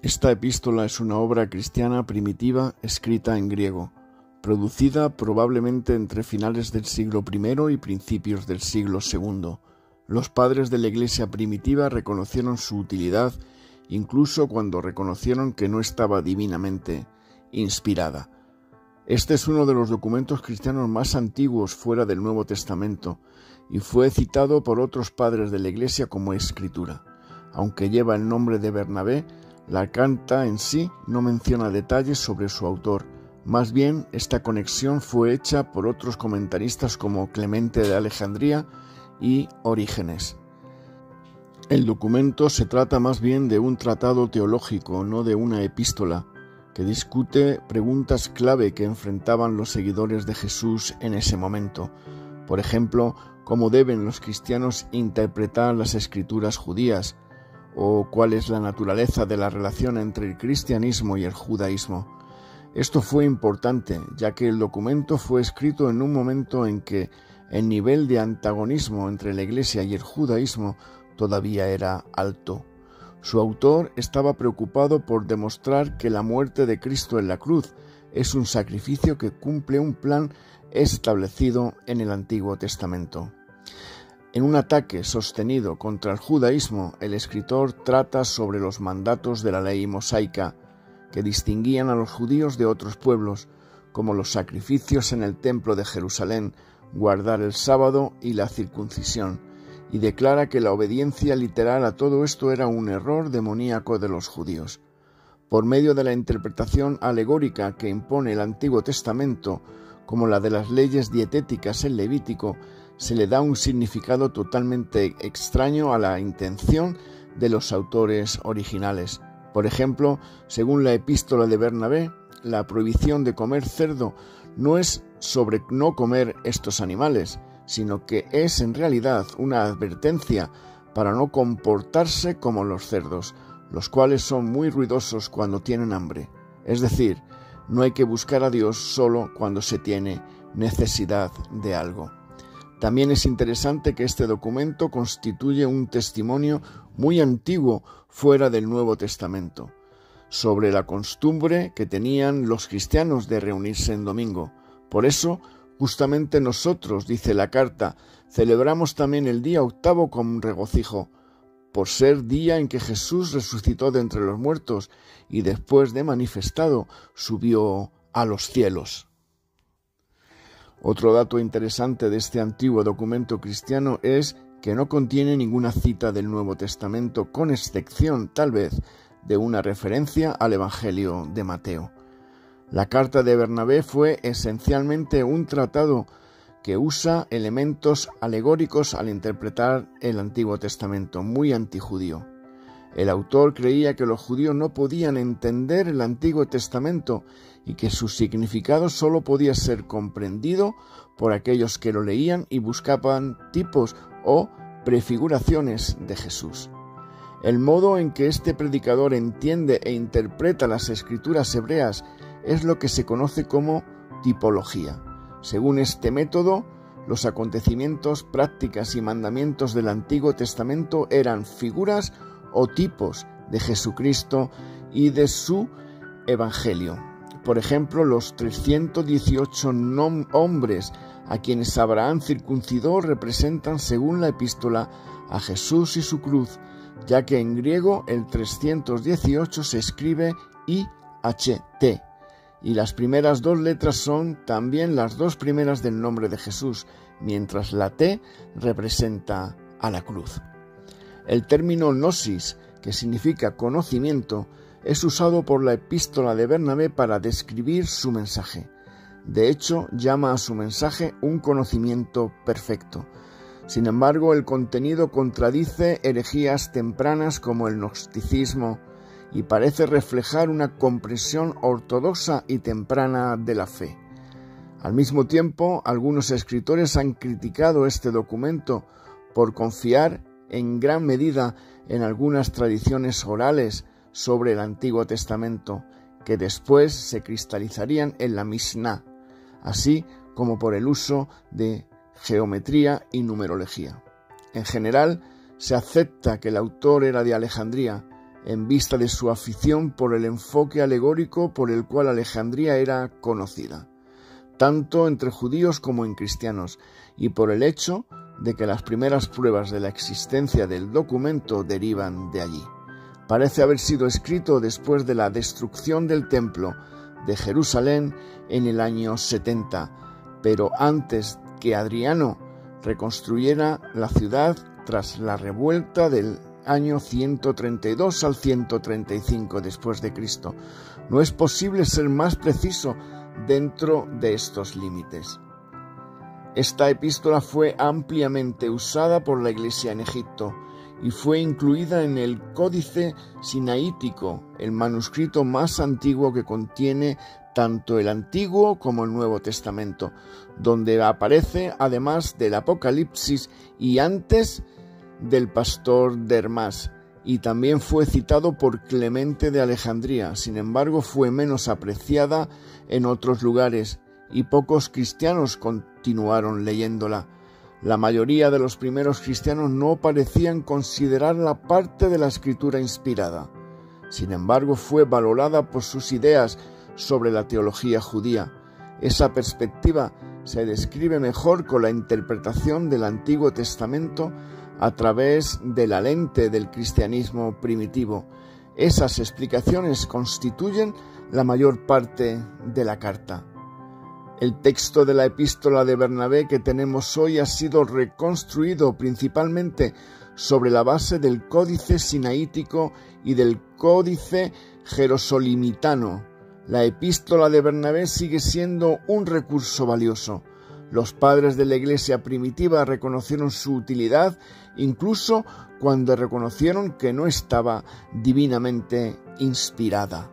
Esta epístola es una obra cristiana primitiva escrita en griego, producida probablemente entre finales del siglo I y principios del siglo II. Los padres de la Iglesia primitiva reconocieron su utilidad incluso cuando reconocieron que no estaba divinamente inspirada. Este es uno de los documentos cristianos más antiguos fuera del Nuevo Testamento y fue citado por otros padres de la Iglesia como escritura. Aunque lleva el nombre de Bernabé, la carta en sí no menciona detalles sobre su autor. Más bien, esta conexión fue hecha por otros comentaristas como Clemente de Alejandría y Orígenes. El documento se trata más bien de un tratado teológico, no de una epístola, que discute preguntas clave que enfrentaban los seguidores de Jesús en ese momento. Por ejemplo, cómo deben los cristianos interpretar las escrituras judías, o cuál es la naturaleza de la relación entre el cristianismo y el judaísmo. Esto fue importante, ya que el documento fue escrito en un momento en que el nivel de antagonismo entre la Iglesia y el judaísmo todavía era alto. Su autor estaba preocupado por demostrar que la muerte de Cristo en la cruz es un sacrificio que cumple un plan establecido en el Antiguo Testamento. En un ataque sostenido contra el judaísmo, el escritor trata sobre los mandatos de la ley mosaica que distinguían a los judíos de otros pueblos, como los sacrificios en el templo de Jerusalén, guardar el sábado y la circuncisión, y declara que la obediencia literal a todo esto era un error demoníaco de los judíos. Por medio de la interpretación alegórica que impone el Antiguo Testamento, como la de las leyes dietéticas en Levítico, se le da un significado totalmente extraño a la intención de los autores originales. Por ejemplo, según la epístola de Bernabé, la prohibición de comer cerdo no es sobre no comer estos animales, sino que es en realidad una advertencia para no comportarse como los cerdos, los cuales son muy ruidosos cuando tienen hambre. Es decir, no hay que buscar a Dios solo cuando se tiene necesidad de algo. También es interesante que este documento constituye un testimonio muy antiguo fuera del Nuevo Testamento, sobre la costumbre que tenían los cristianos de reunirse en domingo. Por eso, justamente nosotros, dice la carta, celebramos también el día octavo con regocijo, por ser día en que Jesús resucitó de entre los muertos y después de manifestado subió a los cielos. Otro dato interesante de este antiguo documento cristiano es que no contiene ninguna cita del Nuevo Testamento, con excepción, tal vez, de una referencia al Evangelio de Mateo. La carta de Bernabé fue esencialmente un tratado que usa elementos alegóricos al interpretar el Antiguo Testamento, muy antijudío. El autor creía que los judíos no podían entender el Antiguo Testamento y que su significado solo podía ser comprendido por aquellos que lo leían y buscaban tipos o prefiguraciones de Jesús. El modo en que este predicador entiende e interpreta las escrituras hebreas es lo que se conoce como tipología. Según este método, los acontecimientos, prácticas y mandamientos del Antiguo Testamento eran figuras o tipos de Jesucristo y de su Evangelio. Por ejemplo, los 318 hombres a quienes Abraham circuncidó representan, según la epístola, a Jesús y su cruz, ya que en griego el 318 se escribe IHT, y las primeras dos letras son también las dos primeras del nombre de Jesús, mientras la T representa a la cruz. El término gnosis, que significa conocimiento, es usado por la epístola de Bernabé para describir su mensaje. De hecho, llama a su mensaje un conocimiento perfecto. Sin embargo, el contenido contradice herejías tempranas como el gnosticismo y parece reflejar una comprensión ortodoxa y temprana de la fe. Al mismo tiempo, algunos escritores han criticado este documento por confiar en gran medida en algunas tradiciones orales sobre el Antiguo Testamento, que después se cristalizarían en la Mishnah, así como por el uso de geometría y numerología. En general, se acepta que el autor era de Alejandría, en vista de su afición por el enfoque alegórico por el cual Alejandría era conocida, tanto entre judíos como en cristianos, y por el hecho de que las primeras pruebas de la existencia del documento derivan de allí. Parece haber sido escrito después de la destrucción del templo de Jerusalén en el año 70, pero antes que Adriano reconstruyera la ciudad tras la revuelta del año 132 al 135 después de Cristo. No es posible ser más preciso dentro de estos límites. Esta epístola fue ampliamente usada por la Iglesia en Egipto y fue incluida en el Códice Sinaítico, el manuscrito más antiguo que contiene tanto el Antiguo como el Nuevo Testamento, donde aparece además del Apocalipsis y antes del pastor de Hermas, y también fue citado por Clemente de Alejandría. Sin embargo, fue menos apreciada en otros lugares y pocos cristianos continuaron leyéndola. La mayoría de los primeros cristianos no parecían considerarla parte de la escritura inspirada. Sin embargo, fue valorada por sus ideas sobre la teología judía. Esa perspectiva se describe mejor con la interpretación del Antiguo Testamento a través de la lente del cristianismo primitivo. Esas explicaciones constituyen la mayor parte de la carta. El texto de la epístola de Bernabé que tenemos hoy ha sido reconstruido principalmente sobre la base del Códice Sinaítico y del Códice Jerosolimitano. La epístola de Bernabé sigue siendo un recurso valioso. Los padres de la Iglesia primitiva reconocieron su utilidad incluso cuando reconocieron que no estaba divinamente inspirada.